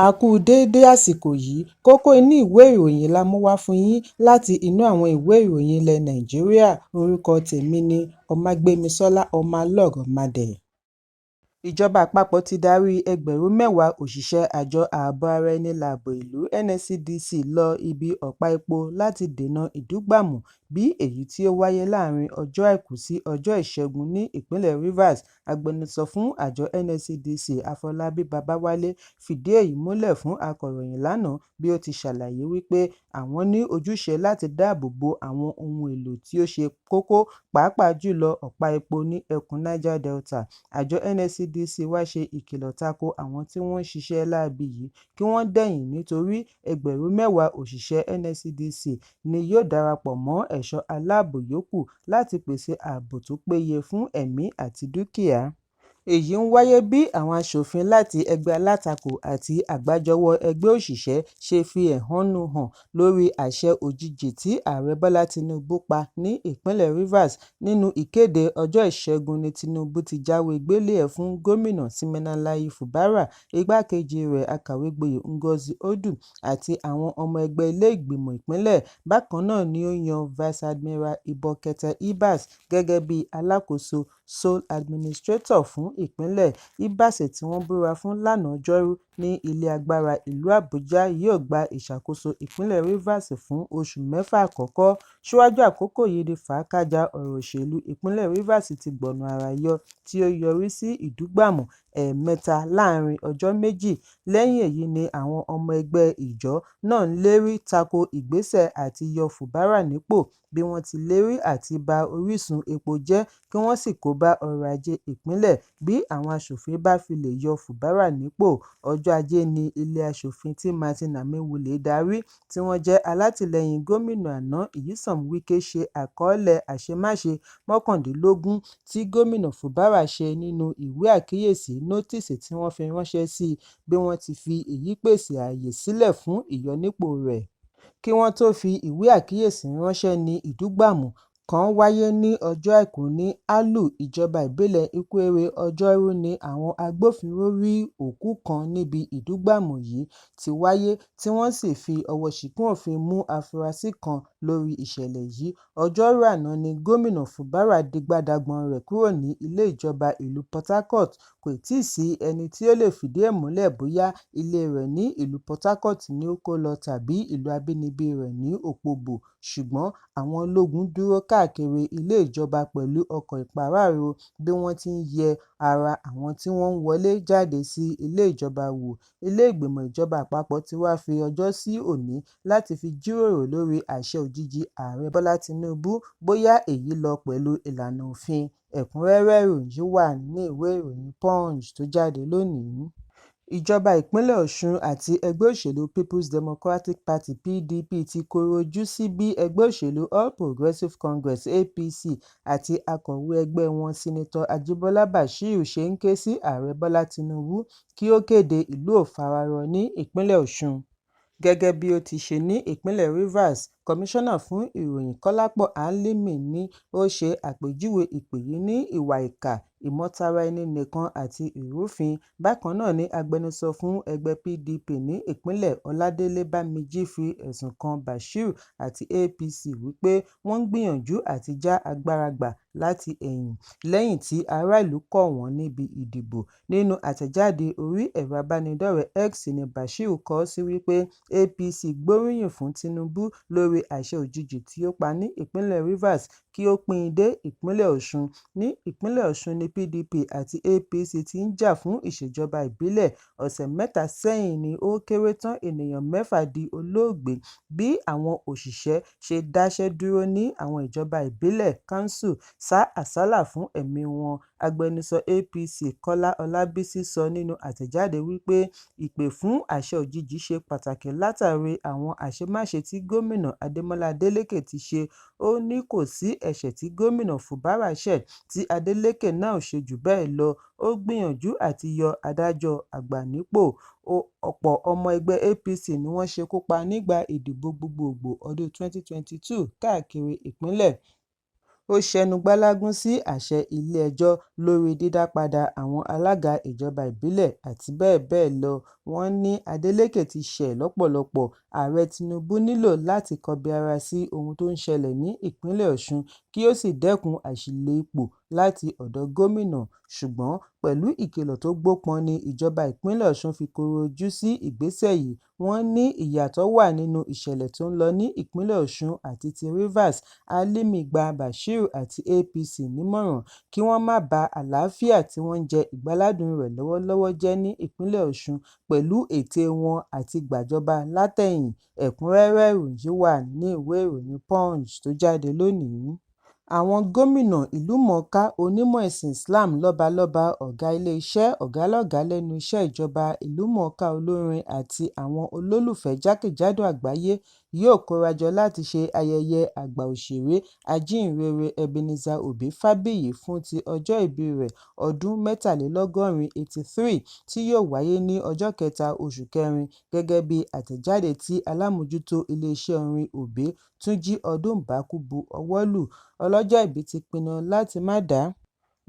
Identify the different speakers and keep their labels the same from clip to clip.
Speaker 1: A kú déédé àsìkò yìí, kókó inú ìwé ìròyìn la mú wá fún yín láti inú àwọn ìwé ìròyìn ilẹ̀ Nàìjíríà. Orúkọ tèmi ni Ọmágbémisọ́lá Ọmọlọ́rọ̀mọdẹ̀. Ìjọba àpapọ̀ ti darí 10,000 òṣìṣẹ́ àjọ ààbò ara ẹni láàbò ìlú NSCDC lọ ibi ọ̀pá epo láti dènà ìdúgbàmù bí èyí tí ó wáyé láàrin ọjọ́ Àìkú sí ọjọ́ Ìṣẹ́gun ní ìpínlẹ̀ Rivers. Agbẹnusọ fún àjọ NSCDC Afọlábí Babáwálé fìdí èyí múlẹ̀ fún akọ̀ròyìn lánàá bí ó ti ṣàlàyé wípé àwọn ní ojúṣe láti dáàbò bo àwọn ohun èlò tí ó ṣe kókó pàápàá jùlọ ọ̀pá epo ní ẹkùn Niger Delta. Àjọ NSCDC wá ṣe ìkìlọ̀ tako àwọn tí wọ́n ń ṣiṣẹ́ láabi yìí kí wọ́n dẹ̀yìn nítorí 10,000 òṣìṣẹ́ NSCDC ni yóò darapọ̀ mọ́ ẹ̀ṣọ́ aláàbò yòókù láti pèsè ààbò tó péye fún ẹ̀mí àti dúkìá. Èyí ń wáyé bí àwọn aṣòfin láti ẹgbẹ́ alátakò àti àgbájọwọ́ ẹgbẹ́ òṣìṣẹ́ ṣe fi ẹ̀hónú hàn lórí àṣẹ òjijì tí Ààrẹ Bọ́lá Tinubu pa ní ìpínlẹ̀ Rivers. Nínú ìkéde ọjọ́ Ìṣẹ́gun ni Tinubu ti jáwé gbélé-ẹ̀ fún gómìnà Siminalayi Fubara, igbákejì rẹ̀ akàwé-gboyè Ngozi Odum àti àwọn ọmọ ẹgbẹ́ ilé-ìgbìmọ̀ ìpínlẹ̀. Bákan náà ni ó yan Vice Admiral Ibokete Ibas gẹ́gẹ́ bí alákòóso sole administrator fún ìpínlẹ̀. Ibas tí wọ́n búra fún lánàá Ọjọ́rú ní ilé agbára ìlú Àbújá yóò gba ìṣàkóso ìpínlẹ̀ Rivers fún oṣù 6 àkọ́kọ́. Síwájú àkókò yìí ni fàákájà ọ̀rọ̀ òṣèlú ìpínlẹ̀ Rivers ti gbọ̀nà àrà yọ tí ó yọrí sí ìdúgbàmù ẹ̀ẹ̀mẹta láàrin ọjọ́ méjì. Lẹ́yìn èyí ni àwọn ọmọ ẹgbẹ́ ìjọ náà ń lérí tako ìgbésẹ̀ àti yọ Fubara nípò bí wọ́n ti lérí àti ba orísun epo jẹ́ kí wọ́n sì kóbá ọrọ̀ ajé ìpínlẹ̀ bí àwọn aṣòfin bá fi lè yọ Fubara nípò. Ọjọ́ Ajé ni ilé aṣòfin tí Martin Amaewhule darí tí wọ́n jẹ́ alátìlẹyìn gómìnà àná Nyesom Wike ṣe àkọọ́lẹ̀ àṣemáṣe 19 tí gómìnà Fubara ṣe nínú ìwé àkíyèsí nótìsì tí wọ́n fi ránṣẹ́ sí i bí wọ́n ti fi èyí pèsè ààyè sílẹ̀ fún ìyọnípò rẹ̀. Kí wọ́n tó fi ìwé àkíyèsí ránṣẹ́ ní ìdúgbàmù kan wáyé ní ọjọ́ Àìkú ní Alu, ìjọba ìbílẹ̀ Ikwere. Ọjọ́rú ni àwọn agbófinró rí òkú kan níbi ìdúgbàmù yìí ti wáyé tí wọ́n sì fi ọwọ́ ṣìkún òfin mú afurasí kan lórí ìṣẹ̀lẹ̀ yìí. Ọjọ́rú àná ni gómìnà Fubara dìgbàdagbọ̀n rẹ̀ kúrò ní ilé ìjọba ìlú Port Harcourt. Kò tíì sí ẹni tí ó lè fìdí ẹ̀ múlẹ̀ bóyá ilé rẹ̀ ní ìlú Port Harcourt ni ó kó lọ tàbí ìlú abínibí rẹ̀ ní Òpóbò, ṣùgbọ́n àwọn ológun dúró káàkiri ilé ìjọba pẹ̀lú ọkọ̀ ìpàráàro bí wọ́n ti ń yẹ ara àwọn tí wọ́n ń wọlé jáde sí ilé ìjọba wò. Ilé ìgbìmọ̀ ìjọba àpapọ̀ ti wá fi ọjọ́ sí òní láti fi jíròrò lórí àṣẹ òjijì Ààrẹ Bọ́lá Tinubu bóyá èyí lọ pẹ̀lú ìlànà òfin. Ẹ̀kúnrẹ́rẹ́ ìròyìn wà nínú ìwé ìròyìn Punch tó jáde lónìí. Ìjọba ìpínlẹ̀ Ọ̀ṣun àti ẹgbẹ́ òṣèlú People's Democratic Party (PDP) ti kọ̀rọ̀ ojú sí bí ẹgbẹ́ òṣèlú All Progressives Congress (APC) àti akọ̀wé ẹgbẹ́ wọn Sínátọ̀ Ajíbọ́lá Bashir ṣe ń ké sí Ààrẹ Bọ́lá Tinubu kí ó kéde ìlú òfararọ ní ìpínlẹ̀ Ọ̀ṣun. Gẹ́gẹ́ bí ó ti ṣe ní ìpínlẹ̀ Rivers, Kọmíṣánná fún ìròyìn Kọ́lápọ̀ Álímì ni ó ṣe àpèjúwe ìpè yìí ní ìwà ìkà, ìmọtara-ẹni-nìkan àti ìrúfin. Bákan náà ni agbẹnusọ fún ẹgbẹ́ PDP ní ìpínlẹ̀ Ọládélé Bámíjí fi ẹ̀sùn kan Bashir àti APC wípé wọ́n ń gbìyànjú àti já agbára gbà láti ẹ̀yìn lẹ́yìn tí ará ìlú kọ̀ wọ́n níbi ìdìbò. Nínú àtẹ̀jáde orí ẹ̀rọ abánidọ́rẹ̀ẹ́ X ni Bashir kọ sí wípé APC gbóríyìn fún Tinubu lórí àṣẹ òjijì tí ó pa ní ìpínlẹ̀ Rivers kí ó pín in dé ìpínlẹ̀ Ọ̀ṣun. Ní ìpínlẹ̀ Ọ̀ṣun ni PDP àti APC ti ń jà fún ìṣèjọba ìbílẹ̀. Ọ̀sẹ̀ 3 sẹ́yìn ni ó kéré tán ènìyàn 6 di olóògbé bí àwọn òṣìṣẹ́ ṣe dáṣẹ́ dúró ní àwọn ìjọba ìbílẹ̀ kanṣu sá àsálà fún ẹ̀mí wọn. Agbẹnusọ APC Kọ́lá Ọlábísí sọ nínú àtẹ̀jáde wípé ìpè fún àṣẹ òjijì ṣe pàtàkì látàrí àwọn àṣemáṣe tí gómìnà Adémọ́lá Adélékè ti ṣe. Ó ní kò sí ẹ̀ṣẹ̀ tí gómìnà Fubara ṣẹ̀ tí Adélékè náà ò ṣe jù bẹ́ẹ̀ lọ. Ó gbìyànjú àti yọ adájọ́ àgbà nípò. Ọ̀pọ̀ ọmọ ẹgbẹ́ APC ni wọ́n ṣekú pa nígbà ìdìbò gbogboògbò ọdún 2022 káàkiri ìpínlẹ̀. Ó ṣẹnu gbálágún sí àṣẹ ilé-ẹjọ́ lórí dídápadà àwọn alága ìjọba ìbílẹ̀ àti bẹ́ẹ̀ bẹ́ẹ̀ lọ. wọ́n ní Adeleke ti ṣẹ̀ lọ́pọ̀lọpọ̀, ààrẹ Tinubu nílò láti kọbiara sí ohun tó ń ṣẹlẹ̀ ní ìpínlẹ̀ Ọ̀ṣun kí ó sì dẹ́kun àṣìlò ipò láti ọ̀dọ̀ gómìnà, ṣùgbọ́n pẹ̀lú ìkìlọ̀ tó gbópọn ni ìjọba ìpínlẹ̀ Ọ̀ṣun fi kọ̀rọ̀ ojú sí ìgbésẹ̀ yìí. Wọ́n ní ìyàtọ̀ wà nínú ìṣẹ̀lẹ̀ tó ń lọ ní ìpínlẹ̀ Ọ̀ṣun àti ti Rivers. Alimi gba Bashiru àti APC nímọ̀ràn kí wọ́n má ba àlàáfíà tí wọ́n ń jẹ ìgbáládùn rẹ̀ lọ́wọ́lọ́wọ́ jẹ́ ní ìpínlẹ̀ Ọ̀ṣun pẹ̀lú ète wọn àti gbàjọba látẹ̀yìn. Ẹ̀kúnrẹ́rẹ́ ìròyìn wà ní ìwé ìròyìn Punch tó jáde lónìí. Àwọn gómìnà ìlúmọ̀ọ́ká onímọ̀ ẹ̀sìn Islam lọ́balọ́ba, ọ̀gá ilé-iṣẹ́, ọ̀gálọ́gàá lẹ́nu iṣẹ́ ìjọba, ìlúmọ̀ọ́ká olórin àti àwọn olólùfẹ́ jákèjádò àgbáyé yóò kórajọ láti ṣe ayẹyẹ àgbà òṣèré ajíhìnrere Ebenezer Obey Fábíyì fún ti ọjọ́ ìbí rẹ̀ ọdún 83 tí yóò wáyé ní ọjọ́ 3 oṣù kẹrin, gẹ́gẹ́ bí àtẹ̀jáde tí alámòjútó iléeṣẹ́ orin Obey, Túnjí Ọdúnbàkú bu ọwọ́ lù. Ọlọ́jọ́ ìbí ti pinnu láti má dá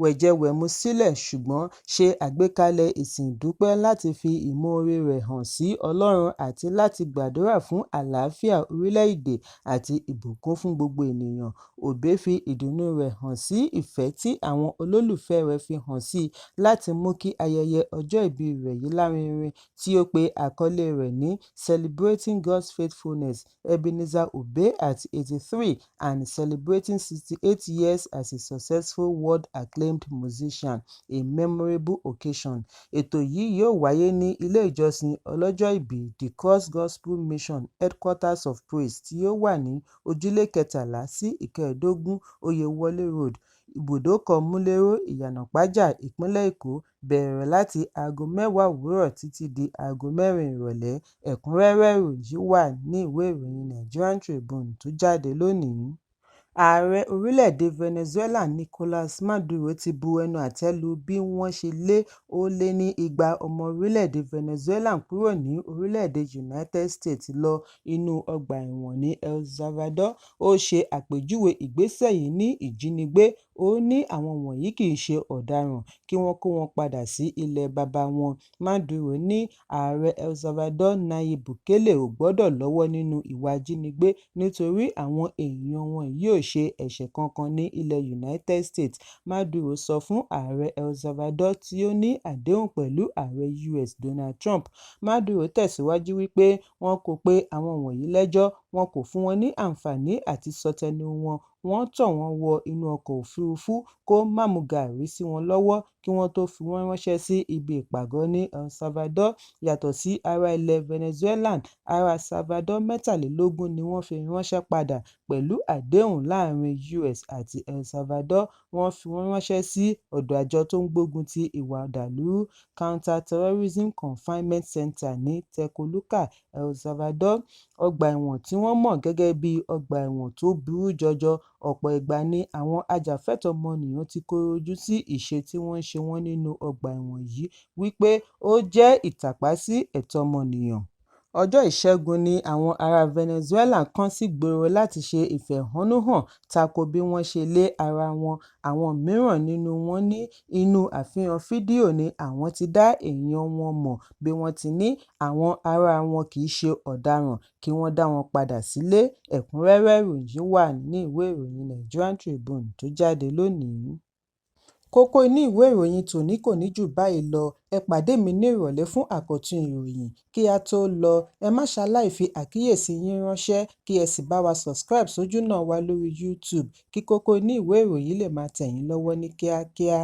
Speaker 1: wẹ̀jẹwẹ̀mu sílẹ̀ ṣùgbọ́n ṣe àgbékalẹ̀ ìsìn ìdúpẹ́ láti fi ìmoore rẹ̀ hàn sí Ọlọ́run àti láti gbàdúrà fún àlàáfíà orílẹ̀-èdè àti ìbùkún fún gbogbo ènìyàn. Obey fi ìdùnnú rẹ̀ hàn sí ìfẹ́ tí àwọn olólùfẹ́ rẹ̀ fi hàn sí i láti mú kí ayẹyẹ ọjọ́ ìbí rẹ̀ yìí lárinrin, tí ó pe àkọlé rẹ̀ ní Celebrating God's Faithfulness, Ebenezer Obey at 83 and Celebrating 68 years as a successful world-acclaimed musician, a memorable occasion. Ètò yìí yóò wáyé ní ilé ìjọsìn ọlọ́jọ́ ìbí The Cross Gospel Mission Headquarters of Praise tí ó wà ní ojúlé 13 sí 15 Oyewole Road, ibùdókọ̀ Múléró, Ìyànàpájà, ìpínlẹ̀ Èkó, bẹ̀rẹ̀ láti aago 10 òwúrọ̀ títí di aago 4 ìrọ̀lẹ́. Ẹ̀kúnrẹ́rẹ́ ìròyìn wà ní ìwé ìròyìn Nigerian Tribune tó jáde lónìí. Ààrẹ orílẹ̀-èdè Venezuela Nicolás Maduro ti bu ẹnu àtẹ́ lu bí wọ́n ṣe lé ó lé ní 200 ọmọ orílẹ̀-èdè Venezuela kúrò ní orílẹ̀-èdè United States lọ inú ọgbà ẹ̀wọ̀n ní El Salvador. Ó ṣe àpèjúwe ìgbésẹ̀ yìí ní ìjínigbé. Ó ní àwọn wọ̀nyí kì í ṣe ọ̀daràn, kí wọ́n kó wọn padà sí ilẹ̀ baba wọn. Maduro ní ààrẹ El Salvador Nayib Bukele ò gbọdọ̀ lọ́wọ́ nínú ìwà ìjínigbé nítorí àwọn èèyàn wọn yóò ṣe ẹ̀ṣẹ̀ kankan ní ilẹ̀ United States. Maduro sọ fún ààrẹ El Salvador tí ó ní àdéhùn pẹ̀lú ààrẹ US Donald Trump. Maduro tẹ̀síwájú wípé wọn kò pe àwọn wọ̀nyí lẹ́jọ́, wọn kò fún wọn ní àǹfààní àti sọ tẹnu wọn. Wọ́n tọ̀ wọ́n wọ inú ọkọ̀ òfurufú kó mámúgaàrí sí wọn lọ́wọ́ kí wọ́n tó fi wọ́n ránṣẹ́ sí ibi ìpàgọ́ ní El Salvador. Yàtọ̀ sí ará ilẹ̀ Venezuelan, ará Salvador 23 ni wọ́n fi ránṣẹ́ padà pẹ̀lú àdéhùn láàrin US àti El Salvador. Wọ́n fi wọ́n ránṣẹ́ sí ọ̀dọ̀ àjọ tó ń gbógun ti ìwà ọ̀dàlúrú Counter-Terrorism Confinement Center ní Tecoluca, El Salvador, ọgbà ẹ̀wọ̀n tí wọ́n mọ̀ gẹ́gẹ́ bí ọgbà ẹ̀wọ̀n tó burú jọjọ. Ọ̀pọ̀ ìgbà ni àwọn ajàfẹ́tọ̀ọ́ ọmọnìyàn ti kọ̀rọ̀ ojú sí ìṣe tí wọ́n ń ṣe wọ́n nínú ọgbà ẹ̀wọ̀n yìí, wípé ó jẹ́ ìtàpá sí ẹ̀tọ́ ọmọnìyàn. Ọjọ́ Ìṣẹ́gun ni àwọn ará Venezuela kan sí gbòòrò láti ṣe ìfẹ̀hónúhàn tako bí wọ́n ṣe lé ara wọn. Àwọn mìíràn nínú wọn ní inú àfihàn fídíò ni àwọn ti dá èèyàn wọn mọ̀ bí wọ́n ti ní àwọn ará wọn kì í ṣe ọ̀daràn, kí wọ́n dá wọn padà sílé. Ẹ̀kúnrẹ́rẹ́ ìròyìn wà ní ìwé ìròyìn Nigerian Tribune tó jáde lónìí. Kókó inú ìwé ìròyìn tòní kò ní jù báyìí lọ. Ẹ pàdé mi ní ìrọ̀lẹ́ fún àkọ́tún ìròyìn. Kí a tó lọ, ẹ má ṣaláì fi àkíyèsí yín ránṣẹ́ kí ẹ sì bá wa subscribe sójú náà wa lórí YouTube kí kókó inú ìwé ìròyìn lè máa tẹ̀ yín lọ́wọ́ ní kíákíá.